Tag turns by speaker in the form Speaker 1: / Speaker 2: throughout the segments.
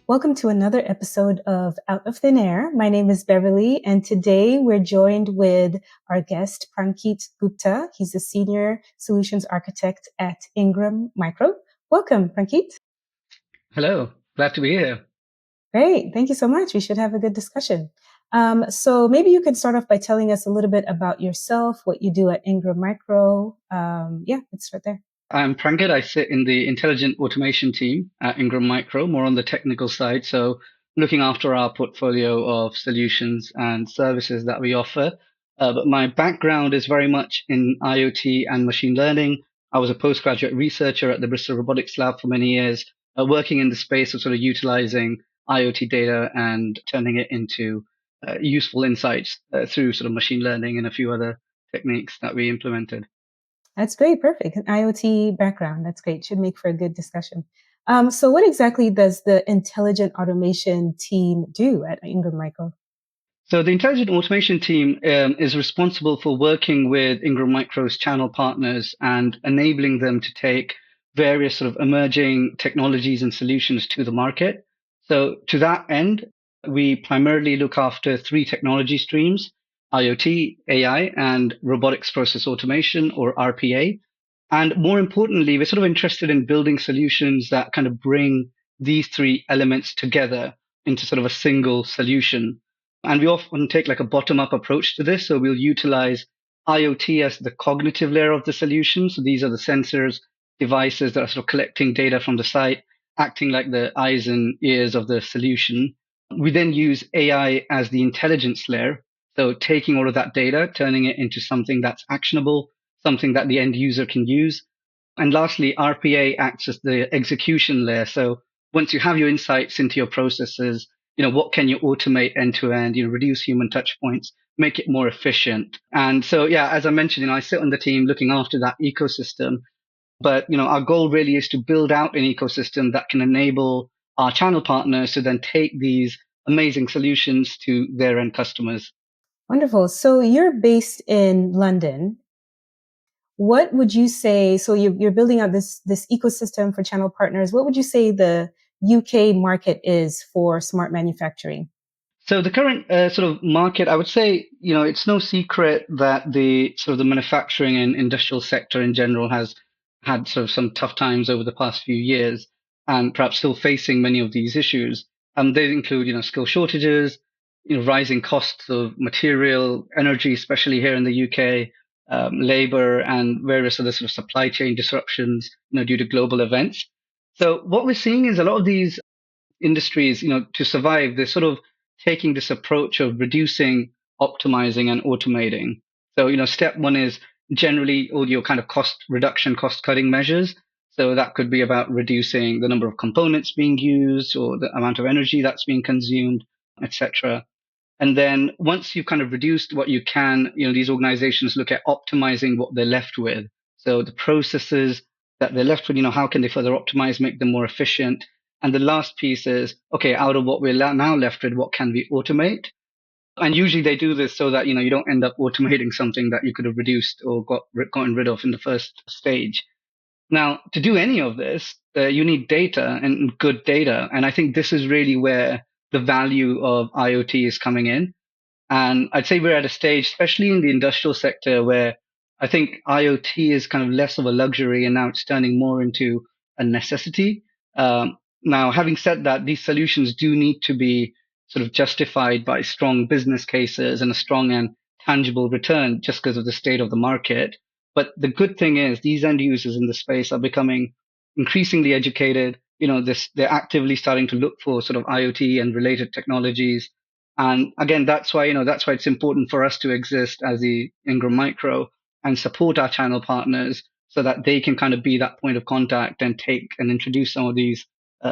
Speaker 1: Welcome to another episode of Out of Thin Air. My name is Beverly, and today we're joined with our guest, Prankit Gupta. He's a senior solutions architect at Ingram Micro. Welcome, Prankit.
Speaker 2: Hello, glad to be here.
Speaker 1: Great. Thank you so much. We should have a good discussion. So maybe you could start off by telling us a little bit about yourself, what you do at Ingram Micro. Let's start there.
Speaker 2: I'm Prankit. I sit in the intelligent automation team at Ingram Micro, more on the technical side. So looking after our portfolio of solutions and services that we offer. But my background is very much in IoT and machine learning. I was a postgraduate researcher at the Bristol Robotics Lab for many years, working in the space of sort of utilizing IoT data and turning it into useful insights through sort of machine learning and a few other techniques that we implemented.
Speaker 1: That's great. Perfect. An IoT background. That's great. Should make for a good discussion. So what exactly does the intelligent automation team do at Ingram Micro?
Speaker 2: So the intelligent automation team is responsible for working with Ingram Micro's channel partners and enabling them to take various sort of emerging technologies and solutions to the market. So to that end, we primarily look after three technology streams: IoT, AI, and Robotics Process Automation, or RPA. And more importantly, we're sort of interested in building solutions that kind of bring these three elements together into sort of a single solution. And we often take like a bottom up approach to this. So we'll utilize IoT as the cognitive layer of the solution. So these are the sensors, devices that are sort of collecting data from the site, acting like the eyes and ears of the solution. We then use AI as the intelligence layer. So taking all of that data, turning it into something that's actionable, something that the end user can use. And lastly, RPA acts as the execution layer. So once you have your insights into your processes, what can you automate end to end, reduce human touch points, make it more efficient. And so, yeah, as I mentioned, I sit on the team looking after that ecosystem. But, our goal really is to build out an ecosystem that can enable our channel partners to then take these amazing solutions to their end customers.
Speaker 1: Wonderful. So you're based in London. What would you say? So you're building out this ecosystem for channel partners. What would you say the UK market is for smart manufacturing?
Speaker 2: So the current sort of market, I would say, it's no secret that the sort of the manufacturing and industrial sector in general has had sort of some tough times over the past few years, and perhaps still facing many of these issues. They include, skill shortages, rising costs of material, energy, especially here in the UK, labor, and various other sort of supply chain disruptions, due to global events. So what we're seeing is a lot of these industries, to survive, they're sort of taking this approach of reducing, optimizing, and automating. So, step one is generally all your kind of cost reduction, cost cutting measures. So that could be about reducing the number of components being used or the amount of energy that's being consumed, etc. And then once you've kind of reduced what you can, these organizations look at optimizing what they're left with. So the processes that they're left with, how can they further optimize, make them more efficient? And the last piece is, okay, out of what we're now left with, what can we automate? And usually they do this so that, you don't end up automating something that you could have reduced or gotten rid of in the first stage. Now, to do any of this, you need data and good data. And I think this is really where the value of IoT is coming in. And I'd say we're at a stage, especially in the industrial sector, where I think IoT is kind of less of a luxury and now it's turning more into a necessity. Now, having said that, these solutions do need to be sort of justified by strong business cases and a strong and tangible return just because of the state of the market. But the good thing is these end users in the space are becoming increasingly educated. They're actively starting to look for sort of IoT and related technologies. And again, that's why it's important for us to exist as the Ingram Micro and support our channel partners so that they can kind of be that point of contact and take and introduce some of these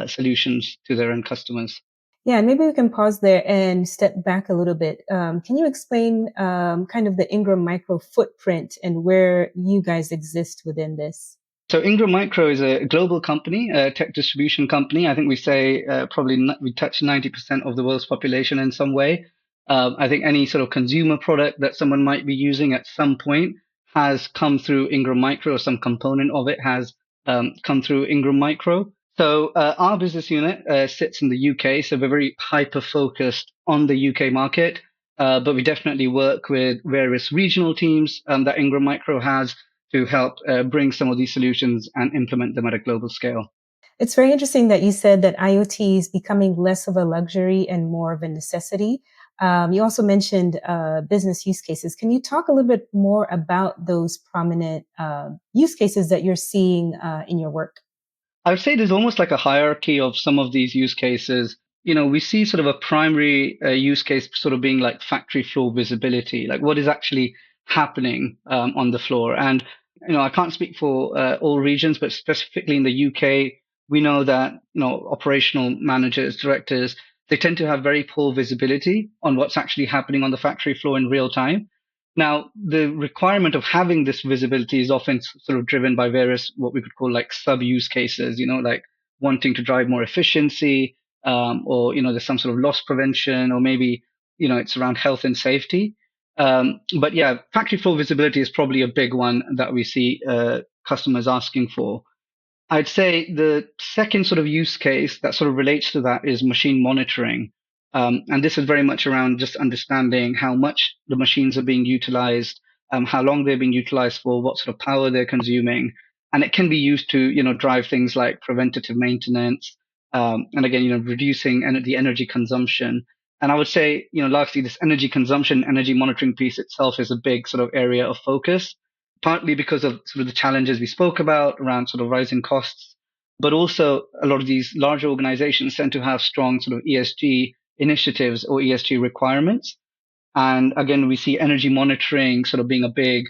Speaker 2: solutions to their end customers.
Speaker 1: Yeah, and maybe we can pause there and step back a little bit. Can you explain kind of the Ingram Micro footprint and where you guys exist within this?
Speaker 2: So Ingram Micro is a global company, a tech distribution company. I think we say we touch 90% of the world's population in some way. I think any sort of consumer product that someone might be using at some point has come through Ingram Micro, or some component of it has come through Ingram Micro. So our business unit sits in the UK, so we're very hyper focused on the UK market, but we definitely work with various regional teams that Ingram Micro has to help bring some of these solutions and implement them at a global scale.
Speaker 1: It's very interesting that you said that IoT is becoming less of a luxury and more of a necessity. You also mentioned business use cases. Can you talk a little bit more about those prominent use cases that you're seeing in your work?
Speaker 2: I would say there's almost like a hierarchy of some of these use cases. We see sort of a primary use case sort of being like factory floor visibility, like what is actually happening on the floor. And, I can't speak for all regions, but specifically in the UK, we know that, operational managers, directors, they tend to have very poor visibility on what's actually happening on the factory floor in real time. Now, the requirement of having this visibility is often sort of driven by various what we could call like sub use cases, like wanting to drive more efficiency, or, there's some sort of loss prevention, or maybe, it's around health and safety. But yeah, factory floor visibility is probably a big one that we see customers asking for. I'd say the second sort of use case that sort of relates to that is machine monitoring. And this is very much around just understanding how much the machines are being utilized, how long they're being utilized for, what sort of power they're consuming. And it can be used to, drive things like preventative maintenance, and again, reducing the energy consumption. And I would say, lastly, this energy consumption, energy monitoring piece itself is a big sort of area of focus, partly because of sort of the challenges we spoke about around sort of rising costs, but also a lot of these large organizations tend to have strong sort of ESG initiatives or ESG requirements. And again, we see energy monitoring sort of being a big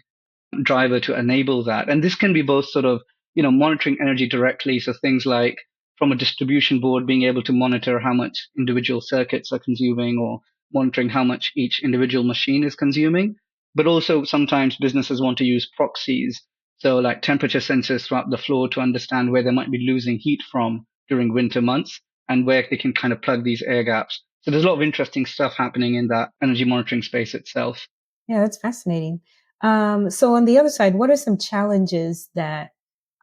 Speaker 2: driver to enable that. And this can be both sort of, monitoring energy directly. So things like from a distribution board, being able to monitor how much individual circuits are consuming or monitoring how much each individual machine is consuming. But also sometimes businesses want to use proxies. So like temperature sensors throughout the floor to understand where they might be losing heat from during winter months and where they can kind of plug these air gaps. So there's a lot of interesting stuff happening in that energy monitoring space itself.
Speaker 1: Yeah, that's fascinating. So on the other side, what are some challenges that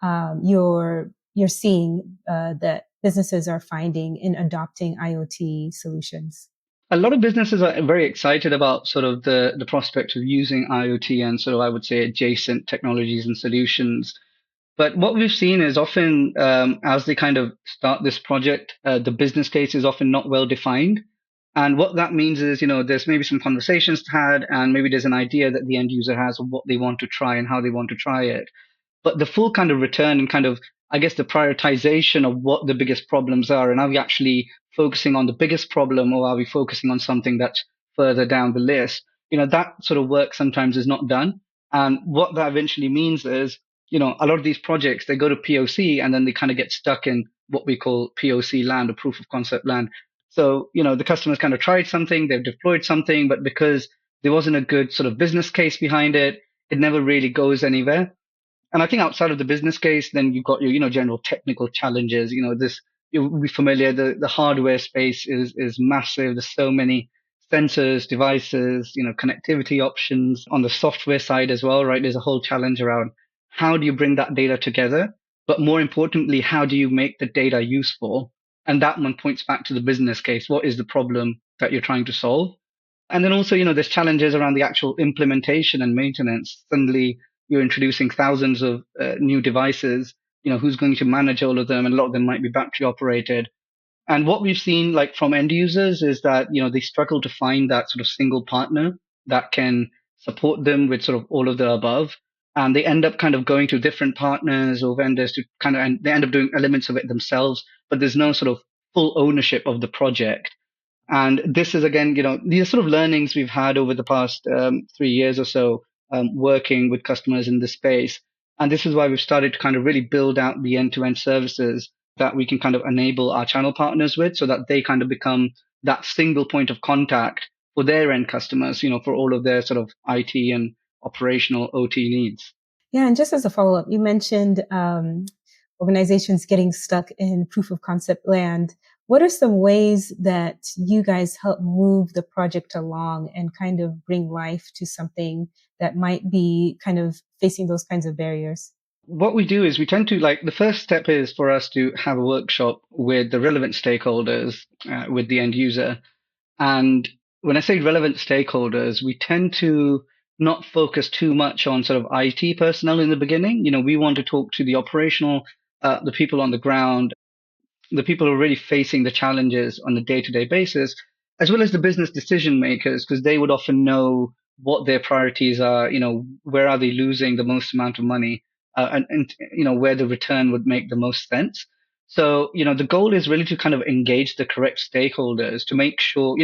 Speaker 1: you're seeing that businesses are finding in adopting IoT solutions?
Speaker 2: A lot of businesses are very excited about sort of the prospect of using IoT and sort of, I would say, adjacent technologies and solutions. But what we've seen is often, as they kind of start this project, the business case is often not well defined. And what that means is, there's maybe some conversations had, and maybe there's an idea that the end user has of what they want to try and how they want to try it. But the full kind of return and kind of, I guess, the prioritization of what the biggest problems are, and are we actually focusing on the biggest problem, or are we focusing on something that's further down the list? That sort of work sometimes is not done. And what that eventually means is, a lot of these projects, they go to POC and then they kind of get stuck in what we call POC land or proof of concept land. So, the customers kind of tried something, they've deployed something, but because there wasn't a good sort of business case behind it, it never really goes anywhere. And I think outside of the business case, then you've got your, general technical challenges. You'll be familiar. The hardware space is massive. There's so many sensors, devices, connectivity options on the software side as well, right? There's a whole challenge around how do you bring that data together? But more importantly, how do you make the data useful? And that one points back to the business case. What is the problem that you're trying to solve? And then also, there's challenges around the actual implementation and maintenance. Suddenly, you're introducing thousands of new devices. Who's going to manage all of them? And a lot of them might be battery operated. And what we've seen, like from end users, is that they struggle to find that sort of single partner that can support them with sort of all of the above. And they end up kind of going to different partners or vendors to kind of, and they end up doing elements of it themselves. But there's no sort of full ownership of the project. And this is again, these are sort of learnings we've had over the past 3 years or so, working with customers in this space. And this is why we've started to kind of really build out the end-to-end services that we can kind of enable our channel partners with, so that they kind of become that single point of contact for their end customers, for all of their sort of IT and operational OT needs.
Speaker 1: Yeah, and just as a follow up, you mentioned organizations getting stuck in proof of concept land. What are some ways that you guys help move the project along and kind of bring life to something that might be kind of facing those kinds of barriers?
Speaker 2: what we do is we tend to like the first step is for us to have a workshop with the relevant stakeholders, with the end user. And when I say relevant stakeholders, we tend to not focus too much on sort of IT personnel in the beginning. We want to talk to the operational, the people on the ground, the people who are really facing the challenges on a day-to-day basis, as well as the business decision makers, because they would often know what their priorities are, where are they losing the most amount of money, and where the return would make the most sense. So, the goal is really to kind of engage the correct stakeholders to make sure,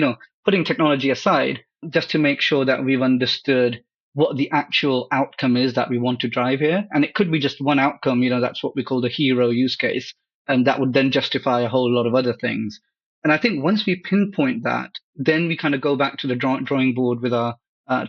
Speaker 2: putting technology aside, just to make sure that we've understood what the actual outcome is that we want to drive here. And it could be just one outcome, that's what we call the hero use case, and that would then justify a whole lot of other things. And I think once we pinpoint that, then we kind of go back to the drawing board with our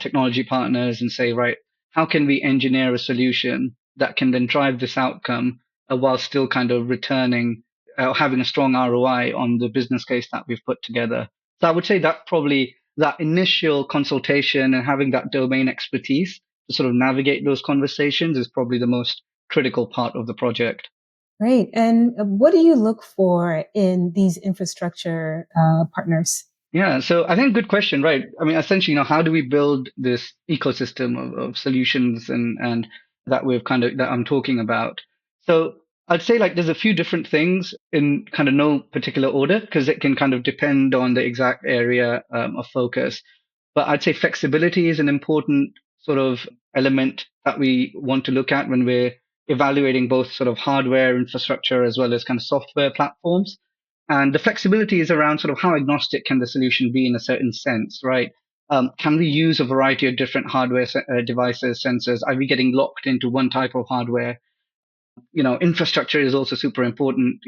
Speaker 2: technology partners and say, right, how can we engineer a solution that can then drive this outcome while still kind of returning, having a strong ROI on the business case that we've put together. So I would say that probably that initial consultation and having that domain expertise to sort of navigate those conversations is probably the most critical part of the project.
Speaker 1: Great. And what do you look for in these infrastructure partners?
Speaker 2: Yeah, so I think good question, right? I mean, essentially, how do we build this ecosystem of solutions and that we've kind of that I'm talking about? So I'd say like there's a few different things in kind of no particular order because it can kind of depend on the exact area of focus. But I'd say flexibility is an important sort of element that we want to look at when we're evaluating both sort of hardware infrastructure as well as kind of software platforms. And the flexibility is around sort of how agnostic can the solution be in a certain sense, right? Can we use a variety of different hardware devices, sensors? Are we getting locked into one type of hardware? Infrastructure is also super important.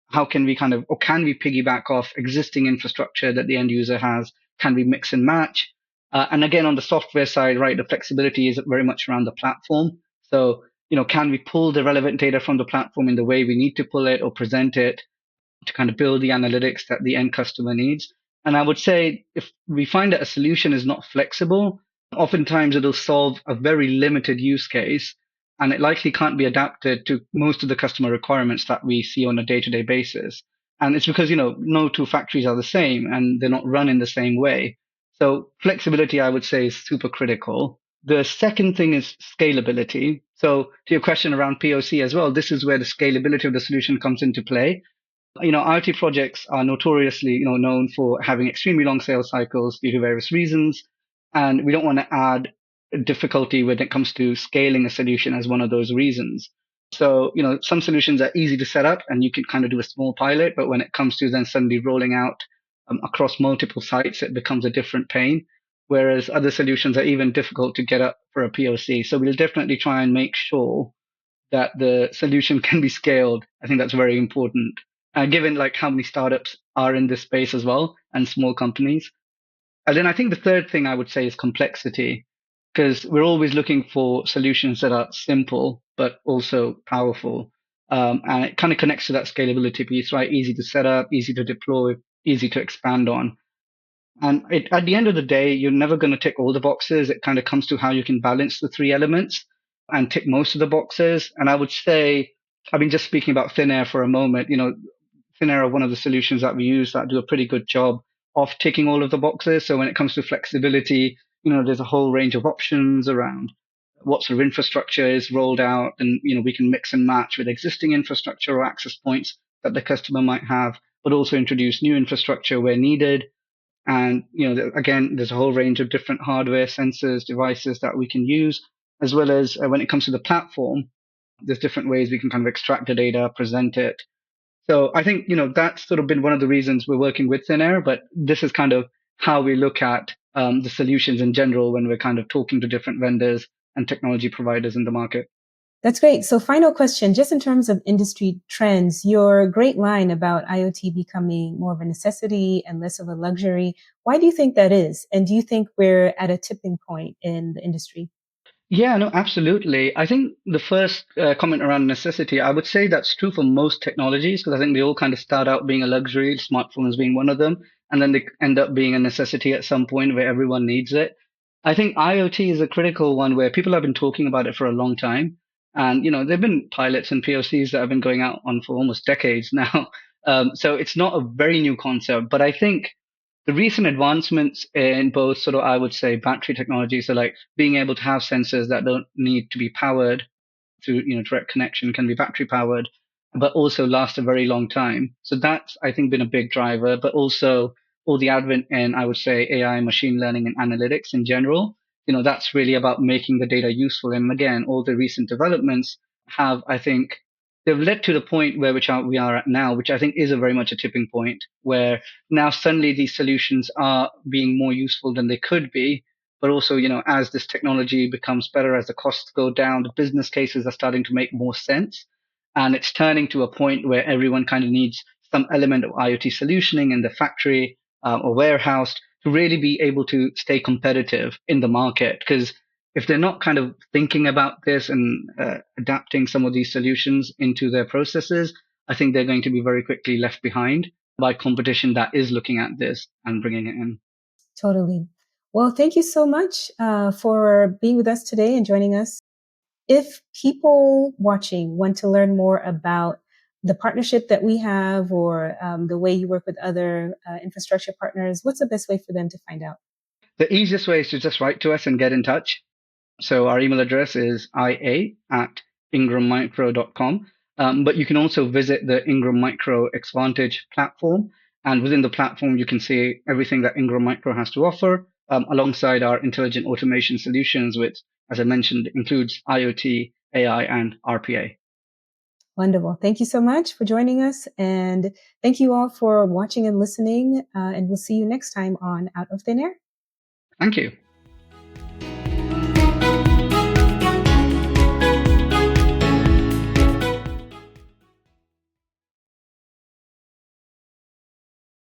Speaker 2: How can we kind of, or can we piggyback off existing infrastructure that the end user has? Can we mix and match? And again, on the software side, right, the flexibility is very much around the platform. So, can we pull the relevant data from the platform in the way we need to pull it or present it to kind of build the analytics that the end customer needs? And I would say if we find that a solution is not flexible, oftentimes it'll solve a very limited use case and it likely can't be adapted to most of the customer requirements that we see on a day-to-day basis. And it's because, no two factories are the same and they're not run in the same way. So flexibility, I would say, is super critical. The second thing is scalability. So to your question around POC as well, this is where the scalability of the solution comes into play. IoT projects are notoriously, known for having extremely long sales cycles due to various reasons. And we don't want to add difficulty when it comes to scaling a solution as one of those reasons. So, some solutions are easy to set up and you can kind of do a small pilot, but when it comes to then suddenly rolling out across multiple sites, it becomes a different pain. Whereas other solutions are even difficult to get up for a POC. So we'll definitely try and make sure that the solution can be scaled. I think that's very important. Given like how many startups are in this space as well and small companies. And then I think the third thing I would say is complexity, because we're always looking for solutions that are simple but also powerful. And it kind of connects to that scalability piece, right? Easy to set up, easy to deploy, easy to expand on. And at the end of the day, you're never going to tick all the boxes. It kind of comes to how you can balance the three elements and tick most of the boxes. And I would say, I mean, just speaking about thin air for a moment, thin air are one of the solutions that we use that do a pretty good job of ticking all of the boxes. So when it comes to flexibility, there's a whole range of options around what sort of infrastructure is rolled out. And, we can mix and match with existing infrastructure or access points that the customer might have, but also introduce new infrastructure where needed. And, again, there's a whole range of different hardware, sensors, devices that we can use, as well as when it comes to the platform, there's different ways we can kind of extract the data, present it. So I think, that's sort of been one of the reasons we're working with Thin Air, but this is kind of how we look at the solutions in general when we're kind of talking to different vendors and technology providers in the market.
Speaker 1: That's great. So final question, just in terms of industry trends, your great line about IoT becoming more of a necessity and less of a luxury. Why do you think that is? And do you think we're at a tipping point in the industry?
Speaker 2: Yeah, no, absolutely. I think the first comment around necessity, I would say that's true for most technologies because I think they all kind of start out being a luxury, smartphones being one of them, and then they end up being a necessity at some point where everyone needs it. I think IoT is a critical one where people have been talking about it for a long time. And, there've been pilots and POCs that have been going out on for almost decades now. So it's not a very new concept, but I think the recent advancements in both sort of, I would say, battery technology, so like being able to have sensors that don't need to be powered through direct connection, can be battery powered, but also last a very long time. So that's, I think, been a big driver. But also all the advent in, I would say, AI, machine learning, and analytics in general. That's really about making the data useful. And again, all the recent developments have, I think, they've led to the point where we are at now, which I think is a very much a tipping point, where now suddenly these solutions are being more useful than they could be. But also, as this technology becomes better, as the costs go down, the business cases are starting to make more sense. And it's turning to a point where everyone kind of needs some element of IoT solutioning in the factory or warehouse to really be able to stay competitive in the market. Because if they're not kind of thinking about this and adapting some of these solutions into their processes, I think they're going to be very quickly left behind by competition that is looking at this and bringing it in.
Speaker 1: Totally. Well, thank you so much for being with us today and joining us. If people watching want to learn more about the partnership that we have or the way you work with other infrastructure partners, what's the best way for them to find out?
Speaker 2: The easiest way is to just write to us and get in touch. So our email address is ia@ingrammicro.com. But you can also visit the Ingram Micro Xvantage platform. And within the platform, you can see everything that Ingram Micro has to offer, alongside our intelligent automation solutions, which, as I mentioned, includes IoT, AI, and RPA.
Speaker 1: Wonderful. Thank you so much for joining us. And thank you all for watching and listening. And we'll see you next time on Out of Thin Air.
Speaker 2: Thank you.